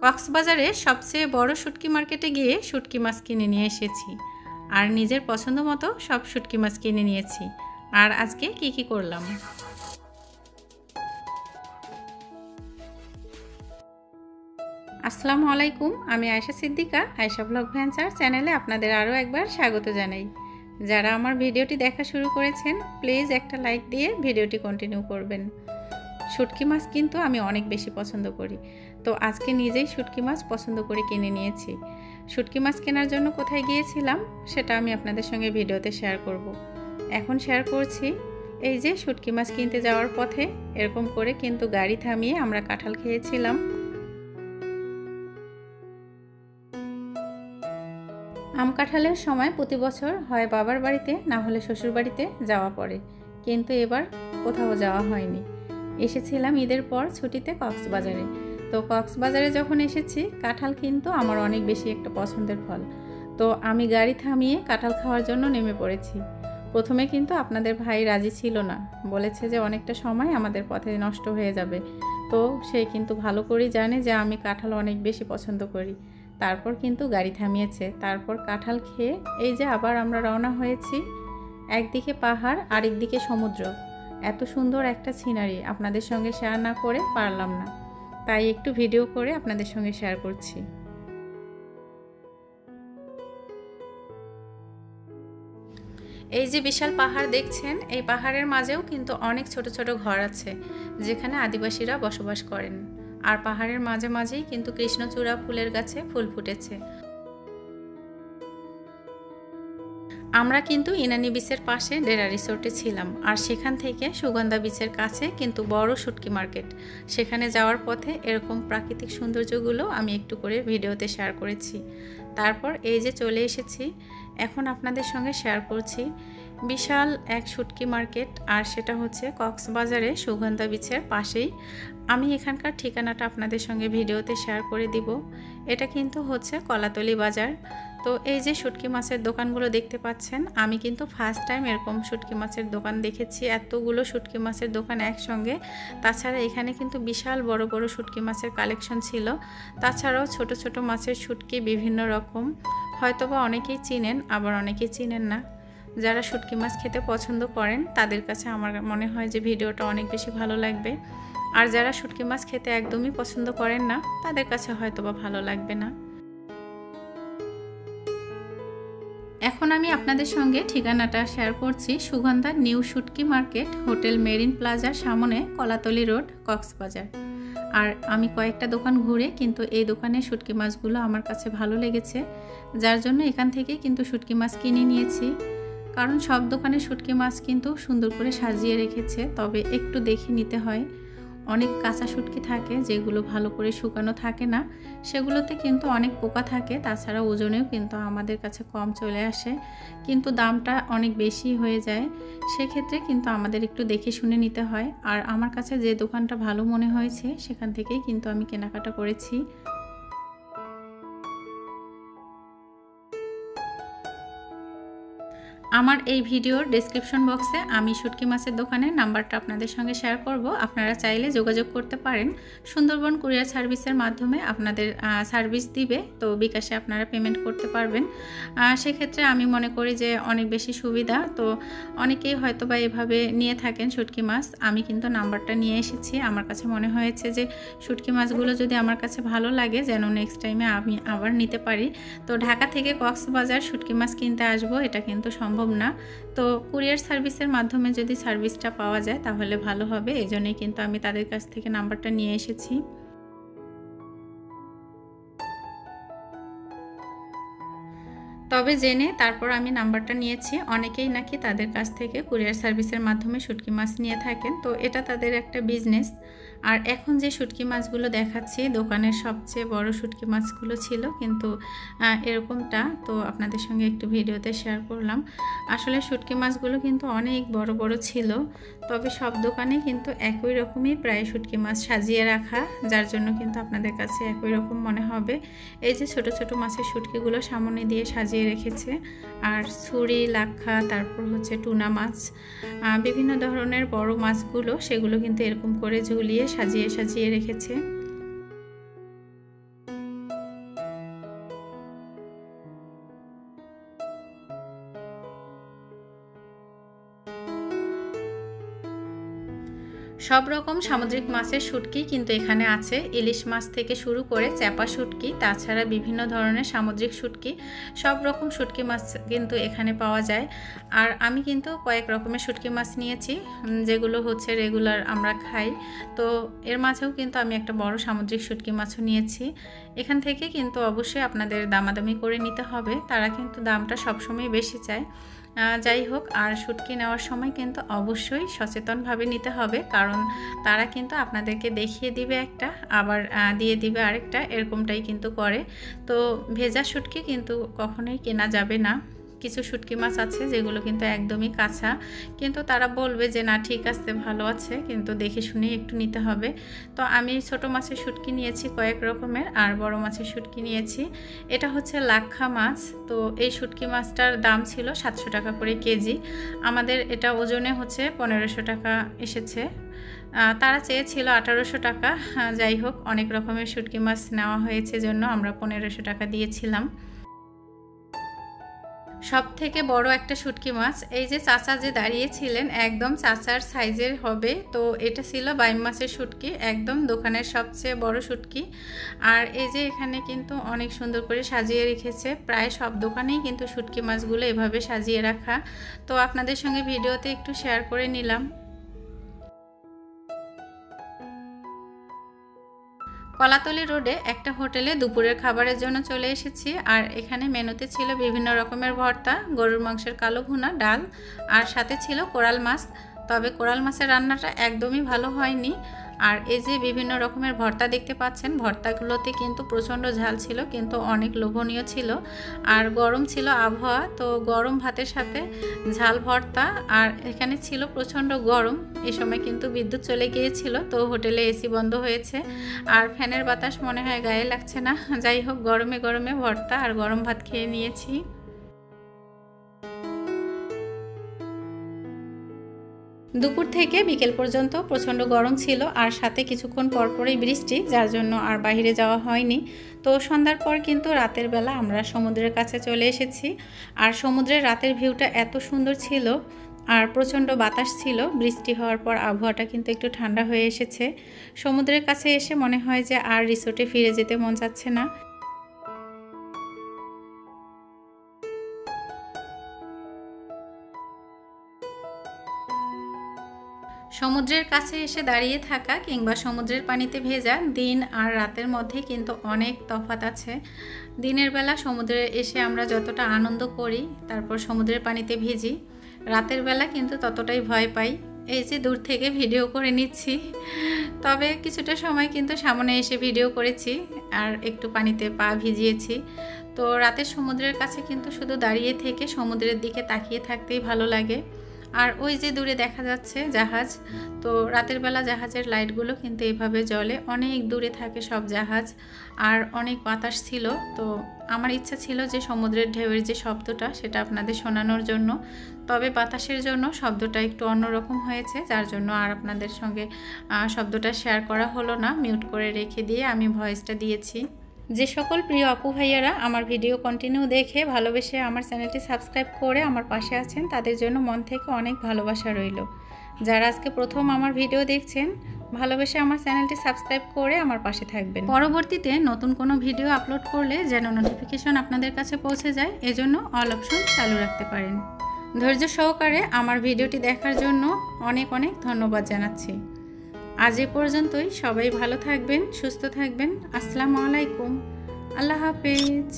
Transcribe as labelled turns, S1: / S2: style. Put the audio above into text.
S1: কক্সবাজারে সবচেয়ে বড় শুটকি মার্কেটে গিয়ে শুটকি মাছ কিনে নিয়ে এসেছি আর নিজের পছন্দ মতো সব শুটকি মাছ কিনে নিয়েছি। আর আজকে কি করলাম। আসসালামু আলাইকুম, আমি আয়েশা সিদ্দিকা, আয়েশা ব্লগ ভেঞ্চার চ্যানেলে আপনাদের আরও একবার স্বাগত জানাই। যারা আমার ভিডিওটি দেখা শুরু করেছেন প্লিজ একটা লাইক দিয়ে ভিডিওটি কন্টিনিউ করবেন। শুটকি মাছ কিন্তু আমি অনেক বেশি পছন্দ করি, তো আজকে নিজেই শুটকি মাছ পছন্দ করে কিনে নিয়েছি। শুটকি মাছ কেনার জন্য কোথায় গিয়েছিলাম সেটা আমি আপনাদের সঙ্গে ভিডিওতে শেয়ার করব। এখন শেয়ার করছি এই যে শুটকি মাছ কিনতে যাওয়ার পথে এরকম করে কিন্তু গাড়ি থামিয়ে আমরা কাঁঠাল খেয়েছিলাম। আম কাঁঠালের সময় প্রতি বছর হয় বাবার বাড়িতে না হলে শ্বশুর বাড়িতে যাওয়া পড়ে, কিন্তু এবার কোথাও যাওয়া হয়নি। এসেছিলাম ঈদের পর ছুটিতে কক্সবাজারে। তো কক্সবাজারে যখন এসেছি কাঁঠাল কিন্তু আমার অনেক বেশি একটা পছন্দের ফল, তো আমি গাড়ি থামিয়ে কাঁঠাল খাওয়ার জন্য নেমে পড়েছি। প্রথমে কিন্তু আপনাদের ভাই রাজি ছিল না, বলেছে যে অনেকটা সময় আমাদের পথে নষ্ট হয়ে যাবে। তো সে কিন্তু ভালো করেই জানে যে আমি কাঁঠাল অনেক বেশি পছন্দ করি, তারপর কিন্তু গাড়ি থামিয়েছে। তারপর কাঁঠাল খেয়ে এই যে আবার আমরা রওনা হয়েছি। একদিকে পাহাড় আরেকদিকে সমুদ্র, এত সুন্দর একটা সিনারি আপনাদের সঙ্গে শেয়ার না করে পারলাম না, তাই একটু ভিডিও করে আপনাদের সঙ্গে শেয়ার করছি। এই যে বিশাল পাহাড় দেখছেন, এই পাহাড়ের মাঝেও কিন্তু অনেক ছোট ছোট ঘর আছে যেখানে আদিবাসীরা বসবাস করেন। আর পাহাড়ের মাঝে মাঝেই কিন্তু কৃষ্ণচূড়া ফুলের গাছে ফুল ফুটেছে। আমরা কিন্তু ইনানি বিচের পাশে ডেরা রিসোর্টে ছিলাম, আর সেখান থেকে সুগন্ধা বিচের কাছে কিন্তু বড় শুটকি মার্কেট। সেখানে যাওয়ার পথে এরকম প্রাকৃতিক সৌন্দর্যগুলো আমি একটু করে ভিডিওতে শেয়ার করেছি। তারপর এই যে চলে এসেছি, এখন আপনাদের সঙ্গে শেয়ার করছি বিশাল এক শুটকি মার্কেট, আর সেটা হচ্ছে কক্সবাজারে সুগন্ধা বিচের পাশেই। আমি এখানকার ঠিকানাটা আপনাদের সঙ্গে ভিডিওতে শেয়ার করে দিব। এটা কিন্তু হচ্ছে কলাতলি বাজার। তো এই যে শুটকি মাছের দোকানগুলো দেখতে পাচ্ছেন, আমি কিন্তু ফার্স্ট টাইম এরকম শুটকি মাছের দোকান দেখেছি, এতগুলো শুটকি মাছের দোকান একসঙ্গে। তাছাড়া এখানে কিন্তু বিশাল বড় বড় শুটকি মাছের কালেকশন ছিল। তাছাড়াও ছোট ছোট মাছের শুটকি বিভিন্ন রকম, হয়তোবা অনেকেই চিনেন আবার অনেকেই চিনেন না। যারা শুটকি মাছ খেতে পছন্দ করেন তাদের কাছে আমার মনে হয় যে ভিডিওটা অনেক বেশি ভালো লাগবে, আর যারা শুটকি মাছ খেতে একদমই পছন্দ করেন না তাদের কাছে হয়তোবা ভালো লাগবে না। এখন আমি আপনাদের সঙ্গে ঠিকানাটা শেয়ার করছি। সুগন্ধা নিউ শুটকি মার্কেট, হোটেল মেরিন প্লাজার সামনে, কলাতলি রোড, কক্সবাজার। আর আমি কয়েকটা দোকান ঘুরে কিন্তু এই দোকানে শুটকি মাছগুলো আমার কাছে ভালো লেগেছে, যার জন্য এখান থেকে কিন্তু শুটকি মাছ কিনে নিয়েছি। কারণ সব দোকানে শুটকি মাছ কিন্তু সুন্দর করে সাজিয়ে রেখেছে, তবে একটু দেখে নিতে হয়। অনেক কাঁচা শুটকি থাকে যেগুলো ভালো করে শুকানো থাকে না, সেগুলোতে কিন্তু অনেক পোকা থাকে। তাছাড়া ওজনেও কিন্তু আমাদের কাছে কম চলে আসে, কিন্তু দামটা অনেক বেশি হয়ে যায়। সেক্ষেত্রে কিন্তু আমাদের একটু দেখে শুনে নিতে হয়। আর আমার কাছে যে দোকানটা ভালো মনে হয়েছে সেখান থেকেই কিন্তু আমি কেনাকাটা করেছি। আমার এই ভিডিওর ডেসক্রিপশন বক্সে আমি শুটকি মাছের দোকানের নাম্বারটা আপনাদের সঙ্গে শেয়ার করব, আপনারা চাইলে যোগাযোগ করতে পারেন। সুন্দরবন কুরিয়ার সার্ভিসের মাধ্যমে আপনাদের সার্ভিস দিবে, তো বিকাশে আপনারা পেমেন্ট করতে পারবেন। সেক্ষেত্রে আমি মনে করি যে অনেক বেশি সুবিধা। তো অনেকেই হয়তো বা এভাবে নিয়ে থাকেন শুটকি মাছ, আমি কিন্তু নাম্বারটা নিয়ে এসেছি। আমার কাছে মনে হয়েছে যে শুটকি মাছগুলো যদি আমার কাছে ভালো লাগে যেন নেক্সট টাইমে আমি আবার নিতে পারি। তো ঢাকা থেকে কক্সবাজার শুটকি মাছ কিনতে আসবো এটা কিন্তু সম্ভব না, তো কুরিয়ার সার্ভিসের মাধ্যমে যদি সার্ভিসটা পাওয়া যায় তাহলে ভালো হবে। এই জন্যই কিন্তু আমি তাদের কাছ থেকে নাম্বারটা নিয়ে এসেছি। তবে জেনে তারপর আমি নাম্বারটা নিয়েছি। অনেকেই নাকি তাদের কাছ থেকে কুরিয়ার সার্ভিসের মাধ্যমে শুটকি মাছ নিয়ে থাকেন, তো এটা তাদের একটা বিজনেস। আর এখন যে শুটকি মাছগুলো দেখাচ্ছি দোকানের সবচেয়ে বড় শুটকি মাছগুলো ছিল কিন্তু এরকমটা, তো আপনাদের সঙ্গে একটু ভিডিওতে শেয়ার করলাম। আসলে শুটকি মাছগুলো কিন্তু অনেক বড় বড় ছিল, তবে সব দোকানে কিন্তু একই রকমই প্রায় শুটকি মাছ সাজিয়ে রাখা, যার জন্য কিন্তু আপনাদের কাছে একই রকম মনে হবে। এই যে ছোট ছোট মাছের শুটকিগুলো সামনে দিয়ে সাজিয়ে রেখেছে, আর ছুরি, লাক্ষা, তারপর হচ্ছে টুনা মাছ, বিভিন্ন ধরনের বড় মাছগুলো সেগুলো কিন্তু এরকম করে ঝুলিয়ে সাজিয়ে সাজিয়ে রেখেছে। সব রকম সামুদ্রিক মাছের শুটকি কিন্তু এখানে আছে। ইলিশ মাছ থেকে শুরু করে চ্যাপা শুটকি, তাছাড়া বিভিন্ন ধরনের সামুদ্রিক শুটকি, সব রকম শুটকি মাছ কিন্তু এখানে পাওয়া যায়। আর আমি কিন্তু কয়েক রকমের শুটকি মাছ নিয়েছি, যেগুলো হচ্ছে রেগুলার আমরা খাই। তো এর মাঝেও কিন্তু আমি একটা বড় সামুদ্রিক শুটকি মাছও নিয়েছি। এখান থেকে কিন্তু অবশ্যই আপনাদের দামাদামি করে নিতে হবে, তারা কিন্তু দামটা সবসময় বেশি চায়। যাই হোক, আর শুটকি নেওয়ার সময় কিন্তু অবশ্যই সচেতনভাবে নিতে হবে, কারণ তারা কিন্তু আপনাদেরকে দেখিয়ে দিবে একটা, আবার দিয়ে দিবে আরেকটা, এরকমটাই কিন্তু করে। তো ভেজা শুটকি কিন্তু কখনোই কেনা যাবে না। কিছু শুটকি মাছ আছে যেগুলো কিন্তু একদমই কাঁচা, কিন্তু তারা বলবে যে না ঠিক আছে, ভালো আছে, কিন্তু দেখে শুনেই একটু নিতে হবে। তো আমি ছোট মাছের শুটকি নিয়েছি কয়েক রকমের, আর বড় মাছের শুটকি নিয়েছি। এটা হচ্ছে লাক্ষা মাছ। তো এই শুটকি মাছটার দাম ছিল 700 টাকা করে কেজি। আমাদের এটা ওজনে হচ্ছে 1500 টাকা এসেছে। তারা চেয়েছিল 1800 টাকা। যাই হোক, অনেক রকমের শুটকি মাছ নেওয়া হয়েছে জন্য আমরা 1500 টাকা দিয়েছিলাম। সব থেকে বড় একটা শুটকি মাছ, এই যে চাচা যে দাঁড়িয়েছিলেন একদম চাচার সাইজের হবে, তো এটা ছিল বাইম মাছের শুটকি, একদম দোকানের সবচেয়ে বড় শুটকি। আর এই যে এখানে কিন্তু অনেক সুন্দর করে সাজিয়ে রেখেছে, প্রায় সব দোকানেই কিন্তু শুটকি মাছগুলো এভাবে সাজিয়ে রাখা। তো আপনাদের সঙ্গে ভিডিওতে একটু শেয়ার করে নিলাম। কলাতলি রোডে একটা হোটেলে দুপুরের খাবারের জন্য চলে এসেছি। আর এখানে মেনুতে ছিল বিভিন্ন রকমের ভর্তা, গরুর মাংসের কালো ভুনা, ডাল, আর সাথে ছিল কোরাল মাছ। তবে কোরাল মাছের রান্নাটা একদমই ভালো হয়নি। আর এই যে বিভিন্ন রকমের ভর্তা দেখতে পাচ্ছেন, ভর্তাগুলোতে কিন্তু প্রচণ্ড ঝাল ছিল, কিন্তু অনেক লোভনীয় ছিল। আর গরম ছিল আবহাওয়া, তো গরম ভাতের সাথে ঝাল ভর্তা। আর এখানে ছিল প্রচণ্ড গরম, এই সময় কিন্তু বিদ্যুৎ চলে গিয়েছিল, তো হোটেলে এসি বন্ধ হয়েছে, আর ফ্যানের বাতাস মনে হয় গায়ে লাগছে না। যাই হোক, গরমে গরমে ভর্তা আর গরম ভাত খেয়ে নিয়েছি। দুপুর থেকে বিকেল পর্যন্ত প্রচণ্ড গরম ছিল, আর সাথে কিছুক্ষণ পরপরই বৃষ্টি, যার জন্য আর বাইরে যাওয়া হয়নি। তো সন্ধ্যার পর কিন্তু রাতের বেলা আমরা সমুদ্রের কাছে চলে এসেছি। আর সমুদ্রের রাতের ভিউটা এত সুন্দর ছিল, আর প্রচণ্ড বাতাস ছিল। বৃষ্টি হওয়ার পর আবহাওয়াটা কিন্তু একটু ঠান্ডা হয়ে এসেছে। সমুদ্রের কাছে এসে মনে হয় যে আর রিসোর্টে ফিরে যেতে মন চাচ্ছে না। সমুদ্রের কাছে এসে দাঁড়িয়ে থাকা কিংবা সমুদ্রের পানিতে ভেজা দিন আর রাতের মধ্যে কিন্তু অনেক তফাৎ আছে। দিনের বেলা সমুদ্রে এসে আমরা যতটা আনন্দ করি, তারপর সমুদ্রের পানিতে ভিজি, রাতের বেলা কিন্তু ততটাই ভয় পাই। এই যে দূর থেকে ভিডিও করে নিচ্ছি, তবে কিছুটা সময় কিন্তু সামনে এসে ভিডিও করেছি আর একটু পানিতে পা ভিজিয়েছি। তো রাতের সমুদ্রের কাছে কিন্তু শুধু দাঁড়িয়ে থেকে সমুদ্রের দিকে তাকিয়ে থাকতেই ভালো লাগে। আর ওই যে দূরে দেখা যাচ্ছে জাহাজ, তো রাতের বেলা জাহাজের লাইটগুলো কিন্তু এভাবে জ্বলে, অনেক দূরে থাকে সব জাহাজ। আর অনেক বাতাস ছিল, তো আমার ইচ্ছা ছিল যে সমুদ্রের ঢেউয়ের যে শব্দটা সেটা আপনাদের শোনানোর জন্য, তবে বাতাসের জন্য শব্দটা একটু অন্যরকম হয়েছে, যার জন্য আর আপনাদের সঙ্গে শব্দটা শেয়ার করা হলো না, মিউট করে রেখে দিয়ে আমি ভয়েসটা দিয়েছি। যে সকল প্রিয় আপু ভাইয়ারা আমার ভিডিও কন্টিনিউ দেখে ভালোবেসে আমার চ্যানেলটি সাবস্ক্রাইব করে আমার পাশে আছেন, তাদের জন্য মন থেকে অনেক ভালোবাসা রইল। যারা আজকে প্রথম আমার ভিডিও দেখছেন, ভালোবেসে আমার চ্যানেলটি সাবস্ক্রাইব করে আমার পাশে থাকবেন। পরবর্তীতে নতুন কোনো ভিডিও আপলোড করলে যেন নোটিফিকেশন আপনাদের কাছে পৌঁছে যায়, এজন্য অল অপশন চালু রাখতে পারেন। ধৈর্য সহকারে আমার ভিডিওটি দেখার জন্য অনেক অনেক ধন্যবাদ জানাচ্ছি। আজ এ পর্যন্তই। সবাই ভালো থাকবেন, সুস্থ থাকবেন। আসসালামু আলাইকুম, আল্লাহ হাফেজ।